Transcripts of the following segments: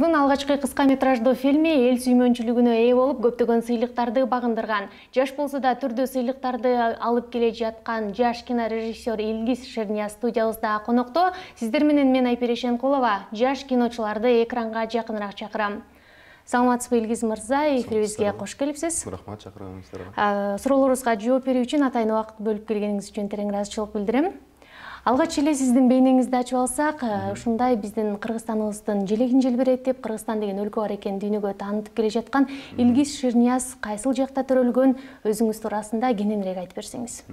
Кызымыздын алгачкы кыска метраждуу фильми эл сүймөнчүлүгүнө ээ болуп, көптөгөн сыйлыктарды багындырган. Жаш болсо да түрдүү сыйлыктарды алып келе жаткан жаш кинорежиссер Илгиз Шернияз студиябызда конокто. Сиздер менен мен Айпери Шенкулова. Жаш киночуларды экранга жакыныраак чакырам. Саламатсызбы, Илгиз мырза, эфирибизге кош келипсиз. Рахмат, чакырганыңыздарга. Суроолорубузга жооп берүү үчүн атайын убакыт бөлүп келгениңиз үчүн терең ыраазычылык билдирем. Алгач эле сиздин бейнеңизди ачып алсак, ушундай биздин Кыргызстаныбыздын желегин желбиретип, Кыргызстан деген өлкө бар экенин дүйнөгө таанытып келе жаткан Илгиз Шернияз кайсыл жакта төрөлгөн, өзүңүз туурасында кененирээк айтып берсеңиз.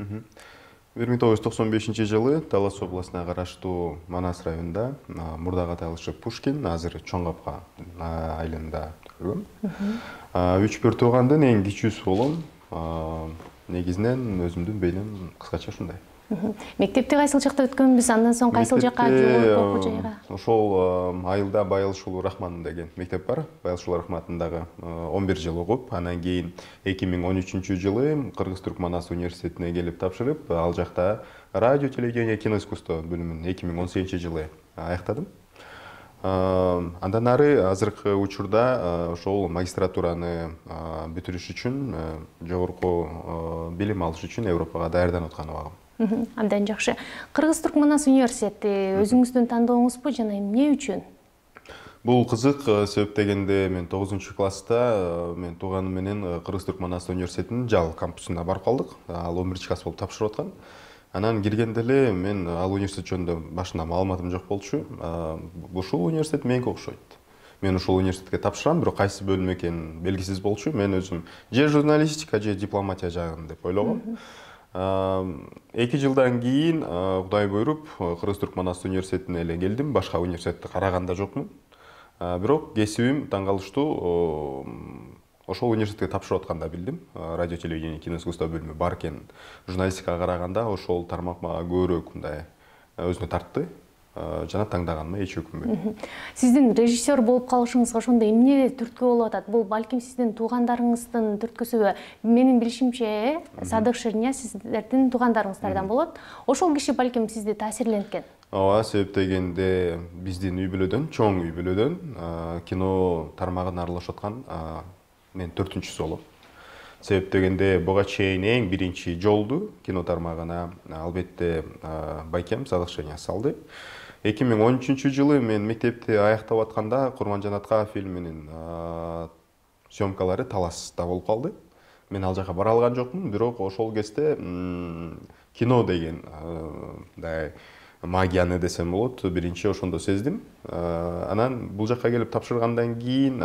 1995 жылы Талас областына караштуу Манас районунда, мурдагы аталышы Пушкин, азыр Чоң Капка айылында төргөм. 3-4 туугандын эң кичүүсү болом. Негизинен өзүмдүн бейнем кыскача ушундай. Мектепти кайсыл жакта өткөнбүз, андан соң кайсыл жакка, жогорку окуу жайга? Ошол айылда Байылшулуу Рахман деген мектеп бар. Байылшулуу Рахматындагы 11 жыл окуп, анан кийин 2013-жылы Кыргыз-Түрк Манас университетине келип тапшырып, ал жакта радио, телевидение, кино искусство бөлүмүн 2018-жылы аяктадым. Андан ары азыркы учурда ошол магистратураны бүтүрүш үчүн, жогорку билим алыш үчүн Европага даярданып аткан убагым. Абдан жакшы. Кыргыз-Түрк Манас университети өзүңүздүн тандооңузбу жана эмне үчүн? Бул кызык, себеп дегенде мен 9-класста мен тууганым менен Кыргыз-Түрк Манас университетинин Жал кампусуна барып калдык. Ал 11-класс болуп тапшырып аткан. Анан киргенде эле мен ал университет жөнүндө башында маалыматым жок болчу. Ушул университет меники окшойт. Мен ушул университетке тапшырам, бирок кайсы бөлүм экени белгисиз болчу. Мен өзүм же журналистика, же дипломатия жагын деп ойлогом. 2 жылдан кийин Кудай буйруп Кыргыз-Түрк Манас университетине эле келдим. Башка университетти караганда жокмун. Бирок кесибим таң калыштуу. Ошол университетке тапшырып атканда билдим. Радио, телевидение, кино искусство бөлүмү бар экен. Журналистикага караганда ошол тармак мага көбүрөөк мындай өзүнө тартты. Жана таңдаганыма эч өкүнбөйм. Сиздин режиссер болуп калышыңызга ошондо эмне түрткү болуп атат? Бул балким сиздин туугандарыңыздын түрткүсүбү? Менин билишимче, Садык Шернияз сиздердин туугандарыңыздардан болот. Ошол киши балким сизди таасирленткен. Ооба, себеп дегенде биздин үй бүлөдөн, чоң үй бүлөдөн кино тармагына аралашып аткан мен 4-чүсү болом. Себеп дегенде буга чейин эң биринчи жолду кино тармагына албетте байкем Садык Шернияз салды. 2013-жылы мен мектепти аяктап атканда Курманжанатка фильминин съемкалары Таласта болуп калды. Мен ал жака бара алган жокмун, бирок ошол кезде кино деген магияны десем болот, биринчи ошондо сездим. Анан бул жака келип тапшыргандан кийин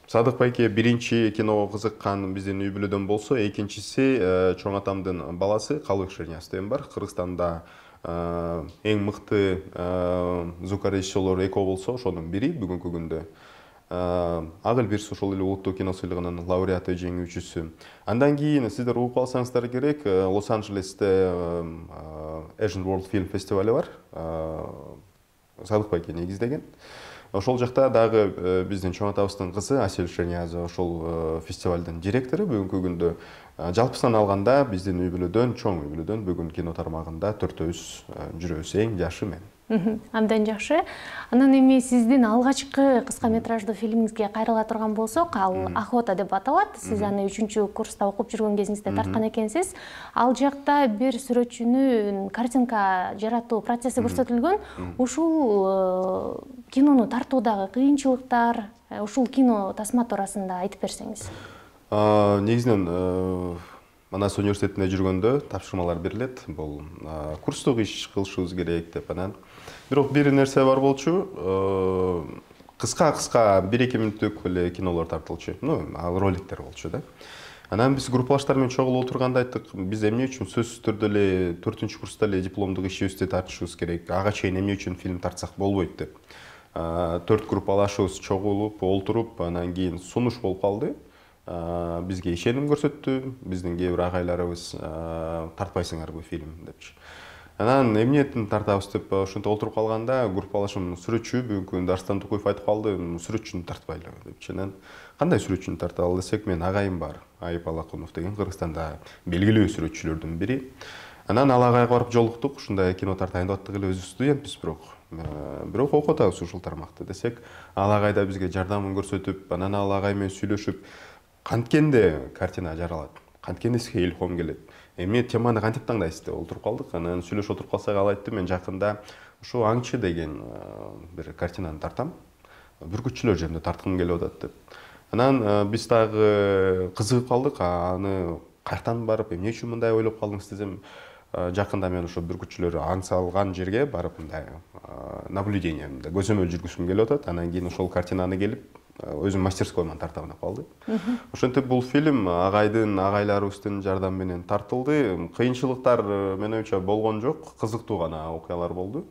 Садык байке биринчи киного кызыккан биздин үй бүлөдөн болсо, экинчиси чоң атамдын баласы Калыбек Шернияз деген бар. Кыргызстанда эң мыкты звукорежиссерлор экөө болсо, ошонун бири бүгүнкү күндө. Агыл Бирс ошол эле улуттук кино сыйлыгынын лауреаты, жеңүүчүсү. Андан кийин сиздер угуп калсаңыздар керек, Лос-Анджелесте Asian World Film фестивале бар. Садык байке негиздеген. Ошол жакта дагы биздин чоң атабыздын кызы Асель Шерниязова ошол фестивалдын директору. Бүгүнкү күндө жалпысынан алганда биздин үй бүлөдөн, чоң үй бүлөдөн бүгүн кино тармагында 4-өбүз жүрөбүз. Эң жашы мен. Абдан жакшы. Анан эми сиздин алгачкы кыска метраждуу фильмиңизге кайрыла турган болсок, ал Охота деп аталат. Сиз аны 3-курста окуп жүргөн кезиңизде тарткан экенсиз. Ал жакта бир сүрөтчүнүн картинка жаратуу процесси көрсөтүлгөн. Ушул кинону тартуудагы кыйынчылыктар, ушул кино тасма туурасында айтып берсеңиз. Негизинен Манас университетине жүргөндө тапшырмалар берилет. Бул курстук иш кылышыбыз керек деп анан. Бирок бир нерсе бар болчу. Кыска 1-2 мүнөттүк эле кинолор тартылчу. Ал роликтер болчу да. Анан биз группалаштар менен чогулуп отурганда айттык, биз эмне үчүн сөзсүз түрдө эле 4-курста эле дипломдук ишибизди тартышыбыз керек. Ага чейин эмне үчүн фильм тартсак болбойт деп. 4 группалашыбыз чогулуп, олтуруп, анан кийин сунуш болуп калды. Бизге ишеним көрсөттү, биздин кээ бир агайларыбыз тартпайсыңарбы фильм депчи. Анан эмнетин тартабыз деп ошентип олтуруп калганда, группалашым сүрөтчү бүгүнкү күндө Арстан Тукуев айтып калды, сүрөтчүнү тартпайлы депчи. Анан кандай сүрөтчүнү тарталы десек, мен агайым бар, Айып Алакунов деген Кыргызстанда белгилүү сүрөтчүлөрдүн бири. Анан ал агайга барып жолуктук, ушундай кино тартайын деп аттык эле, өзүбүз студентпиз, бирок бирок окуп атабыз ушул тармакты десек, ал агай да бизге жардамын көрсөтүп, анан ал агай менен сүйлөшүп, канткенде картина жаралат, канткенде сизге илхом келет. Эмне теманы кантип таңдайсыз деп отуруп калдык. Анан сүйлөшүп отуруп калсак, ал айтты, мен жакында ушу Аңчы деген бир картинаны тартам. Бүркүтчүлөр жеринде тарткым келип атат деп. Анан биз дагы кызыгып калдык. Аны каяктан барып, эмне үчүн мындай ойлоп калдыңыз десем, жакында мен ошо бүркүтчүлөр аң салган жерге барып мындай наблюдение, көзөмөл жүргүзгүм келип атат. Анан кийин ошол картинаны келип өзүм мастерскойман тартам деп калды. Ошентип бул фильм агайларыбыздын жардамы менен тартылды. Кыйынчылыктар менин оюмча болгон жок, кызыктуу гана окуялар болду.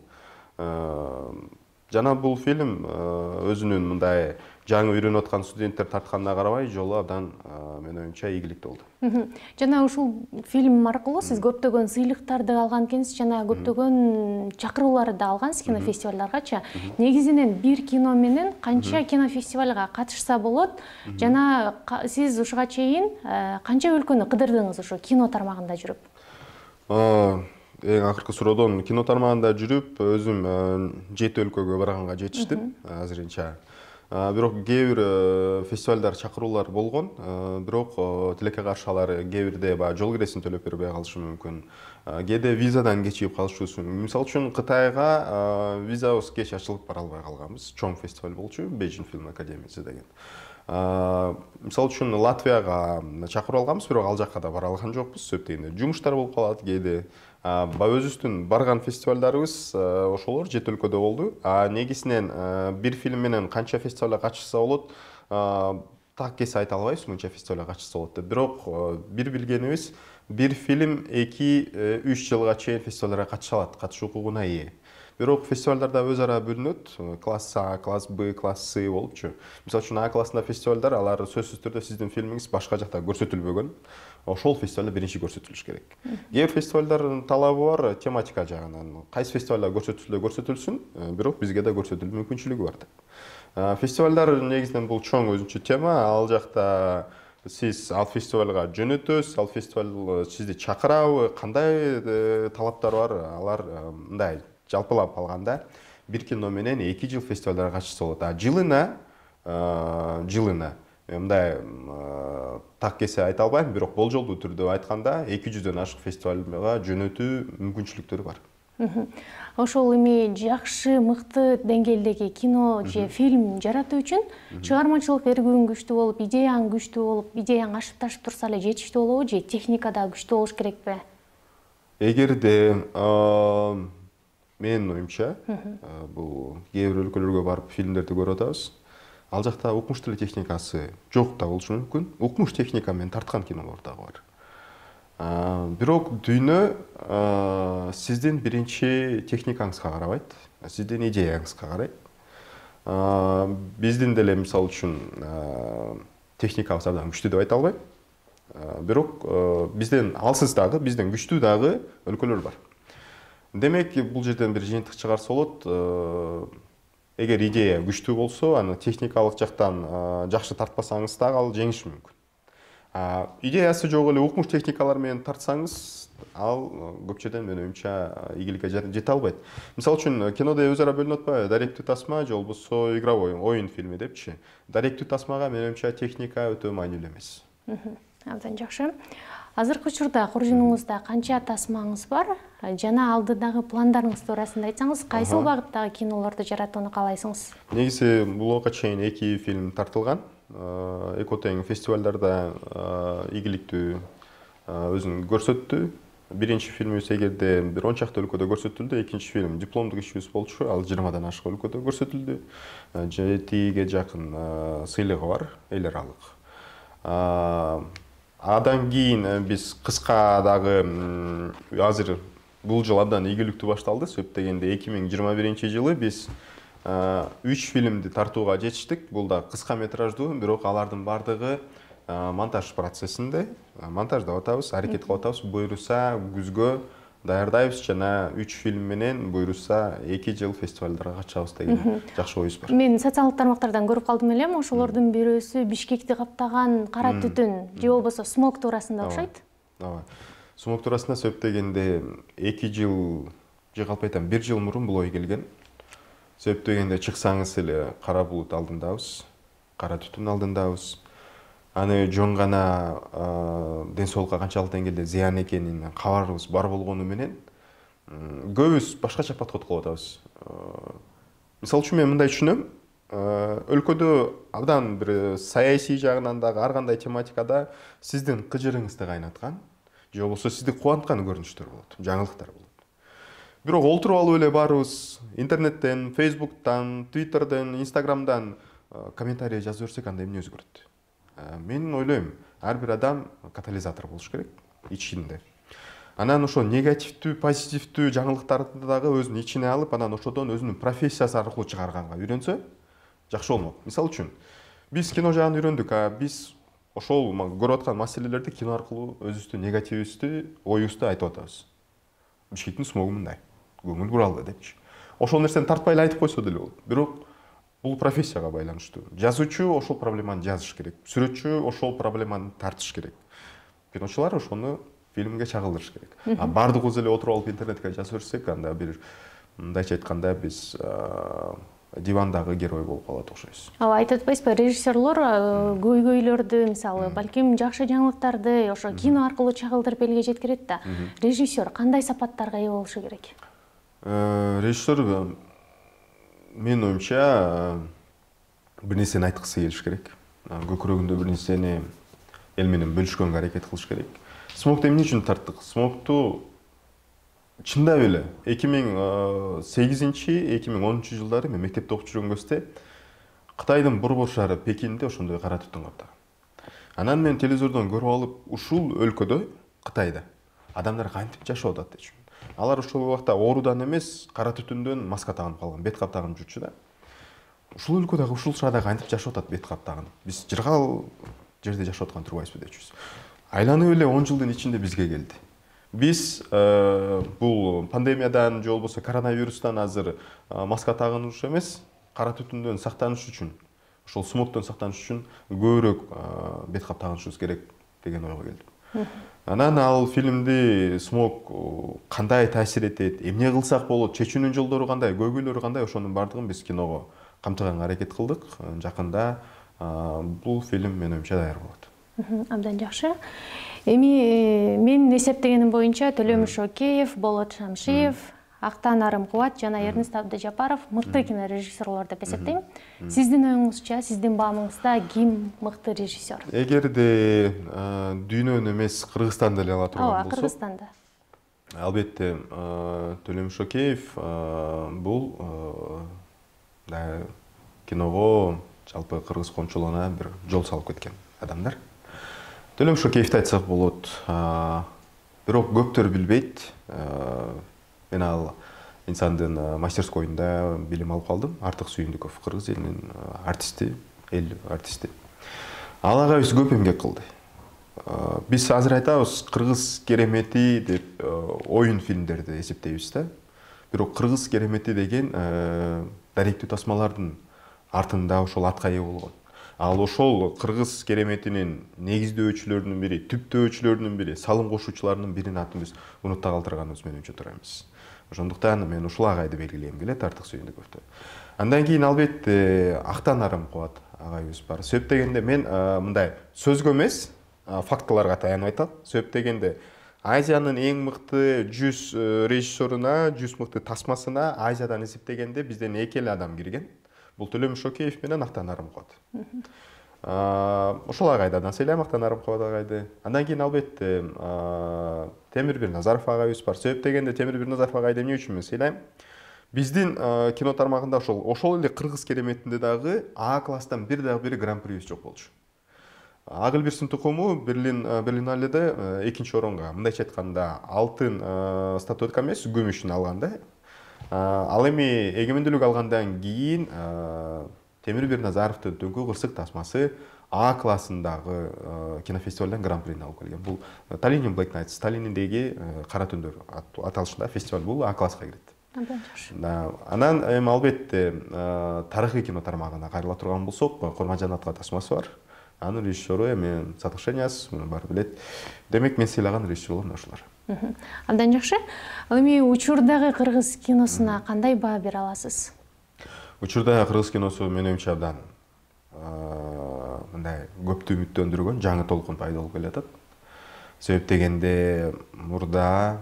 Жана бул фильм өзүнүн мындай жаңы үйрөнүп аткан студенттер тартканына карабай, жолу абдан менин оюмча ийгиликтүү болду. Жана ушул фильм аркылуу сиз көптөгөн сыйлыктарды алган экенсиз, жана көптөгөн чакырууларды да алгансыз кинофестивалдаргачы. Негизинен бир кино менен канча кинофестивалга катышса болот, жана сиз ушуга чейин канча өлкөнү кыдырдыңыз ушу кино тармагында жүрүп? Эң акыркы суроодон кино тармагында жүрүп, өзүм 7 өлкөгө барганга жетиштим азырынча. Бирок кээ бир фестивалдар чакыруулар болгон, бирок тилекке каршы алар кээ бирде жол киресин төлөп бербей калышы мүмкүн. Кээде визадан кечигип калышы мүмкүн. Мисалы үчүн Кытайга визабыз кеч ачылып бара албай калганбыз. Чоң фестиваль болчу, Beijing Film Academy деген. Мисалы үчүн Латвияга чакырып алганбыз, бирок ал жакка да бара алган жокпуз. Сөптөгөндө жумуштар болуп калат кээде. Өзүбүздүн барган фестивалдарыбыз ошолор 7 өлкөдө болду. Негизинен бир фильм менен канча фестивалга катышса болот, так кесе айта албайбыз, мынча фестивалга катышса болот деп. Бирок бир билгенибиз, бир фильм 2-3 жылга чейин фестивалдарга катыша алат, катыш укугуна ээ. Бирок фестивалдарда өз ара бөлүнөт, класс А, класс Б, класс С болупчу. Мисалы үчүн А классында фестивалдар, алар сөзсүз түрдө сиздин фильмиңиз башка жакта көрсөтүлбөгөн. Ошол фестивалда биринчи көрсөтүлүш керек. Кээ бир фестивалдардын талабы бар тематика жагынан. Кайсы фестивалда көрсөтүлсүн, бирок бизге да көрсөтүлүү мүмкүнчүлүгү бар деп. Фестивалдар негизинен бул чоң өзүнчө тема. Ал жакта сиз ал фестивалга жөнөтөсүз, ал фестиваль сизди чакырабы, кандай талаптар бар, алар мындай жалпылап алганда бир кино менен 2 жыл фестивалдарга катышса болот. Жылына мындай так кесе айта албайм, бирок болжолдуу түрдө айтканда 200дөн ашык фестивалга жөнөтүү мүмкүнчүлүктөрү бар. Ошол эми жакшы, мыкты деңгээлдеги кино же фильм жаратуу үчүн чыгармачылык эргүүң күчтүү болуп, идеяң күчтүү болуп, идеяң ашып ташып турса эле жетиштүү болобу же техника да күчтүү болуш керекпи? Эгерде менин оюмча, бул кээ бир өлкөлөргө барып фильмдерди көрүп атабыз. Ал жакта укмуш тили техникасы жок да болушу мүмкүн. Укмуш техника менен тарткан кинолор дагы бар. Бирок дүйнө сиздин биринчи техникаңызга карабайт, сиздин идеяңызга карайт. Биздин деле мисалы үчүн техникабыз абдан күчтүү деп айта албайм. Бирок бизден алсыз дагы, бизден күчтүү дагы өлкөлөр бар. Демек, бул жерден бир жыйынтык чыгарса болот. Эгер идея күчтүү болсо, аны техникалык жактан жакшы тартпасаңыз дагы ал жеңиши мүмкүн. Идеясы жок эле укмуш техникалар менен тартсаңыз, ал көпчөдөн менин оюмча ийгиликке жете албайт. Мисалы үчүн кинодо өз ара бөлүнүп атпайбы? Даректүү тасма же болбосо игровой оюн фильми депчи. Даректүү тасмага менин оюмча техника өтө маанилүү эмес. Абдан жакшы. Азыркы учурда куржунуңузда канча тасмаңыз бар? Жана алдыдагы пландарыңыз туурасында айтсаңыз, кайсыл багыттагы кинолорду жаратууну каалайсыңыз? Негизи буга чейин 2 фильм тартылган. Эки тең фестивалдарда ийгиликтүү өзүн көрсөттү. Биринчи фильмибиз эгерде бир 10 чакты өлкөдө көрсөтүлдү, экинчи фильм дипломдук ишибиз болчу, ал 20дан ашык өлкөдө көрсөтүлдү. 7ге жакын сыйлыгы бар, эл аралык. Адан кийин биз кыска дагы азыр бул жыл абдан ийгиликтүү башталды. Сөп дегенде 2021-жылы биз 3 фильмди тартууга жетиштик. Бул да кыска метраждуу, бирок алардын бардыгы монтаж процессинде. Монтаждап атабыз, аракет кылып атабыз. Буюрса күзгө даярдайбыз жана 3 фильм менен буюрса 2 жыл фестивалдарга катышабыз деген жакшы оюбуз бар. Мен социалдык тармактардан көрүп калдым элем, ошолордун бирөөсү Бишкекти каптаган кара түтүн же болбосо смог туурасында окшойт. Ооба. Смог туурасында сөп дегенде 2 жыл же калп айтам, 1 жыл мурун бул ой келген. Себеп дегенде чыксаңыз эле кара булут алдындабыз, кара түтүн алдындабыз. Аны жөн гана ден соолукка канчалык деңгээлде зыян экенин кабарыбыз бар болгону менен көбүбүз башкача подход кылып атабыз. Мисалы үчүн мен мындай түшүнөм, өлкөдө абдан бир саясий жагынан дагы ар кандай тематикада сиздин кыжырыңызды кайнаткан, же болбосо сизди кубанткан көрүнүштөр болот, жаңылыктар болот. Бирок олтуруп алып эле баарыбыз интернеттен, Facebooktан, Twitterден, Instagramдан комментарий жазып берсек анда эмне өзгөрөт? Мен ойлойм, ар бир адам катализатор болуш керек ичинде. Анан ошо негативдүү, позитивдүү жаңылыктарды дагы өзүнүн ичине алып, анан ошодон өзүнүн профессиясы аркылуу чыгарганга үйрөнсө жакшы болмок. Мисалы үчүн, биз кино жагын үйрөндүк, биз ошол көрүп аткан маселелерди кино аркылуу өзүбүздүн негативибизди, оюбузду айтып атабыз. Бишкектин смогу мындай, көңүл буралы депчи. Ошол нерсени тартпай эле айтып койсо деле болот. Бирок бул профессияга байланыштуу. Жазуучу ошол проблеманы жазыш керек, сүрөтчү ошол проблеманы тартыш керек. Киночулар ошону фильмге чагылдырыш керек. Бардыгыбыз эле отуруп алып интернетке жазып берсек, анда бир мындайча айтканда биз дивандагы герой болуп калат окшойбуз. Айтып атпайсызбы, режиссерлор көйгөйлөрдү, мисалы, балким жакшы жаңылыктарды ошо кино аркылуу чагылдырып элге жеткирет да. Режиссер кандай сапаттарга ээ болушу керек? Режиссер менин оюмча бир нерсени айткысы келиш керек. Көкүрөгүндө бир нерсени эл менен бөлүшкөнгө аракет кылыш керек. Смокту эмне үчүн тарттык? Смокту чындап эле 2008-2010 жылдары мен мектепте окуп жүргөн кезде Кытайдын борбор шаары Пекинде ошондой кара түтүн каптаган. Анан мен телевизордон көрүп алып, ушул өлкөдө, Кытайда адамдар кантип жашап атат дечүм. Алар ошол убакта оорудан эмес, кара түтүндөн маска тагынып калган, бет кап тагынып жүрчү да. Ушул өлкөдө, ушул шаарда кантип жашап атат бет кап тагынып? Биз жыргал жерде жашап аткан турбайбызбы дечүбүз. Айланып эле 10 жылдын ичинде бизге келди. Биз бул пандемиядан же болбосо коронавирустан азыр маска тагыныш эмес, кара түтүндөн сактаныш үчүн, ошол смогтон сактаныш үчүн көбүрөөк бет кап тагынышыбыз керек деген ойго келдим. Анан ал фильмди смог кандай таасир этет, эмне кылсак болот, чечүүнүн жолдору кандай, көйгөйлөрү кандай, ошонун баардыгын биз киного камтыганга аракет кылдык. Жакында бул фильм менин оюмча даяр болот. Абдан жакшы. Эми мен эсептегеним боюнча Төлөмүш Океев, Болот Шамшиев, Актан Арымкубат жана Эрнест Абдыжапаров мыкты кинорежиссерлор деп эсептейм. Сиздин оюңузча, сиздин баамыңызда ким мыкты режиссер? Эгерде дүйнөнү эмес, Кыргызстанды эле ала турган болсок, Кыргызстанды. Албетте, Төлөмүш Океев бул киного жалпы кыргыз коомчулугуна бир жол салып кеткен адамдар. Төлөмүш Океевди айтсак болот, бирок көптөр билбейт. Мен ал инсандын мастерскойунда билим алып калдым. Артык Сүйүндүков, кыргыз элинин артисти, эл артисти. Ал агайыбыз көп эмгек кылды. Биз азыр айтабыз, кыргыз керемети деп оюн фильмдерди эсептейбиз да. Бирок кыргыз керемети деген даректүү тасмалардын артында ошол атка ээ болгон. Ал ошол кыргыз кереметинин негиздөөчүлөрүнүн бири, түптөөчүлөрүнүн бири, салым кошуучуларынын биринин атын биз унутта калтырганыбыз менимче турабыз. Ошондуктан мен ушул агайды белгилегим келет, Артык Сүйүндүковду. Андан кийин албетте Актан Арымкубат агайыбыз бар. Себеп дегенде мен мындай сөзгө эмес, фактыларга таянып айтам. Себеп дегенде Азиянын эң мыкты 100 режиссеруна, 100 мыкты тасмасына Азиядан эсептегенде бизден 2 эле адам кирген. Бул Төлөмүш Океев менен Актан Арымкубат. Ошол агайдан сыйлайм, Актан Арымкубат агайды. Андан кийин албетте Темир Бирназаров агайыбыз бар. Себеп дегенде Темир Бирназаров агайды эмне үчүн мен сыйлайм? Биздин кино тармагында ошол эле кыргыз кереметинде дагы А класстан бир гран-прибиз жок болчу. Агыл Бирсин тукуму Берлиналеде 2-нчи оронго, мындайча айтканда, алтын статуэтка эмес, күмүшүн алган да. Ал эми эгемендүүлүк алгандан кийин Темир Бирназаровдун Түнкү кырсык тасмасы А классындагы кинофестивалдан гран-прини алып келген. Бул Tallinn Black Nights, Таллиндеги кара түндөр аталышында фестиваль, бул А класска кирет. Анан эми албетте тарыхый кино тармагына кайрыла турган болсок, Кормажан атка тасмасы бар. Анын режиссеру эми Сатыкшеняс, муну баары билет. Демек мен сыйлаган режиссерлор ушулар. Абдан жакшы. Эми учурдагы кыргыз киносуна кандай баа бере аласыз? Учурда кыргыз киносу менин оюмча абдан мындай көптү үмүттөндүргөн жаңы толкун пайда болуп келатат. Себеп дегенде мурда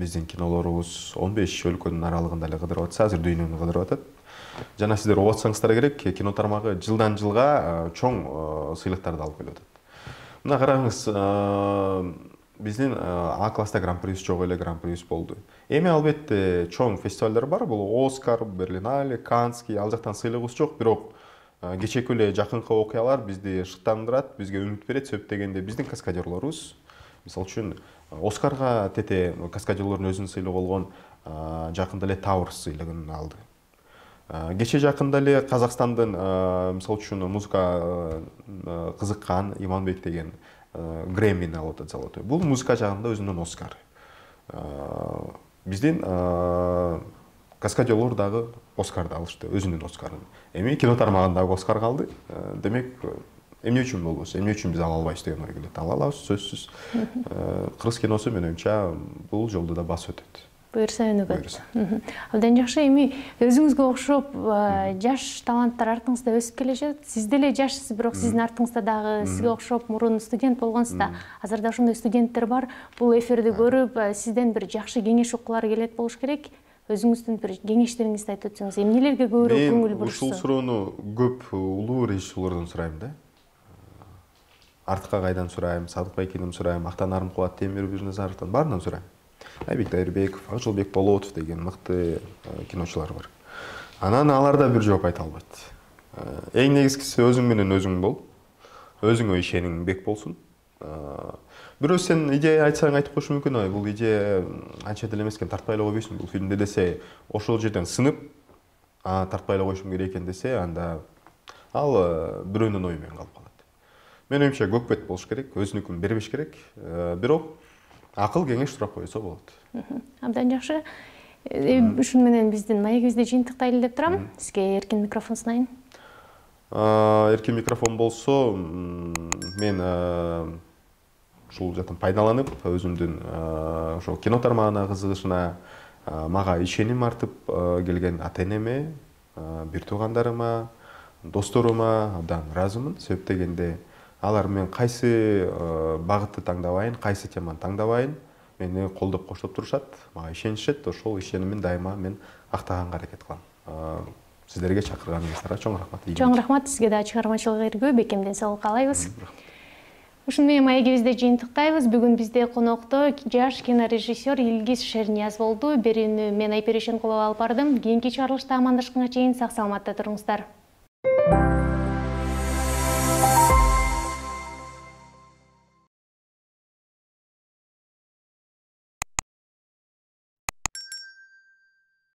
биздин кинолорубуз 15 өлкөнүн аралыгында эле кыдырып атса, азыр дүйнөнү кыдырып атат. Жана сиздер угуп атсаңыздар керек, кино тармагы жылдан жылга чоң сыйлыктарды алып келип атат. Мына караңыз, биздин А класста гран-приз жок эле гран-приз болду. Эми албетте чоң фестивалдар бар, бул Оскар, Берлинале, Каннский, ал жактан сыйлыгыбыз жок, бирок кечээки эле жакынкы окуялар бизди шыктандырат, бизге үмүт берет. Себеп дегенде биздин каскадерлорубуз, мисалы үчүн Оскарга тете каскадерлордун өзүнүн сыйлыгы болгон жакында эле Таурс сыйлыгын алды. Кече жакында эле Казакстандын мисалы үчүн музыка кызыккан Иманбек деген Грэммини алып атат золотой. Бул музыка жагында өзүнүн Оскары. Биздин каскадерлор дагы Оскарды алышты, өзүнүн Оскарын. Эми кино тармагындагы Оскар калды. Демек, эмне үчүн болбосун, эмне үчүн биз ала албайбыз деген ой келет. Ала алабыз, сөзсүз. Кыргыз киносу менин оюмча бул жолду да басып өтөт. Буюрса өнүгөт. Абдан жакшы. Эми өзүңүзгө окшоп жаш таланттар артыңызда өсүп келешет. Сиз деле жашсыз, бирок сиздин артыңызда дагы сизге окшоп мурун студент болгонсуз да. Азыр да ошондой студенттер бар. Бул эфирди көрүп, сизден бир жакшы кеңеш уккулары келет болуш керек. Өзүңүздүн бир кеңештериңизди айтып өтсөңүз, эмнелерге көбүрөөк көңүл бурушсуз? Мен ушул суроону көп улуу режиссерлордон сурайм да. Артыкка кайдан сурайм, Садык Байкенден сурайм, Актан Нарымкулат, Темир Бирназаровдон баарынан сурайм. Айбек Дайырбеков, Акжолбек Болотов деген мыкты киночулар бар. Анан алар да бир жооп айта албайт. Эң негизгиси өзүң менен өзүң бол. Өзүңө ишениң бек болсун. Бирөө сен идея айтсаң айтып коюшу мүмкүн, бул идея анча деле эмес экен, тартпай эле койбойсуң бул фильмде десе, ошол жерден сынып, тартпай эле коюшум керек экен десе, анда ал бирөөнүн ою менен калып калат. Менин оюмча көкбет болуш керек, өзүнүкүн бербеш керек, бирок акыл кеңеш сурап койсо болот. Абдан жакшы. Ушун менен биздин маегибизди жыйынтыктайлы деп турам. Сизге эркин микрофон sunайын. Эркин микрофон болсо, мен ушул жактан пайдаланып, өзүмдүн ошол кино тармагына кызыгышына мага ишеним артып келген ата-энеме, бир туугандарыма, досторума абдан ыраазымын. Себеп дегенде алар мен кайсы багытты таңдабайын, кайсы теманы таңдабайын, мени колдоп коштоп турушат, мага ишенишет. Ошол ишенимин дайыма мен актаганга аракет кылам. Сиздерге чакырганыңыздарга чоң рахмат. Чоң рахмат, сизге да чыгармачылык эргүү, бекемден саалык каалайбыз. Ушуну менен маегибизди жыйынтыктайбыз. Бүгүн бизде конокто жаш кинорежиссер Илгиз Шернияз болду. Берүүнү мен Айпер Ишенкулова алып бардым. Кийинки чыгарылышта амандашканга чейин сак саламатта туруңуздар.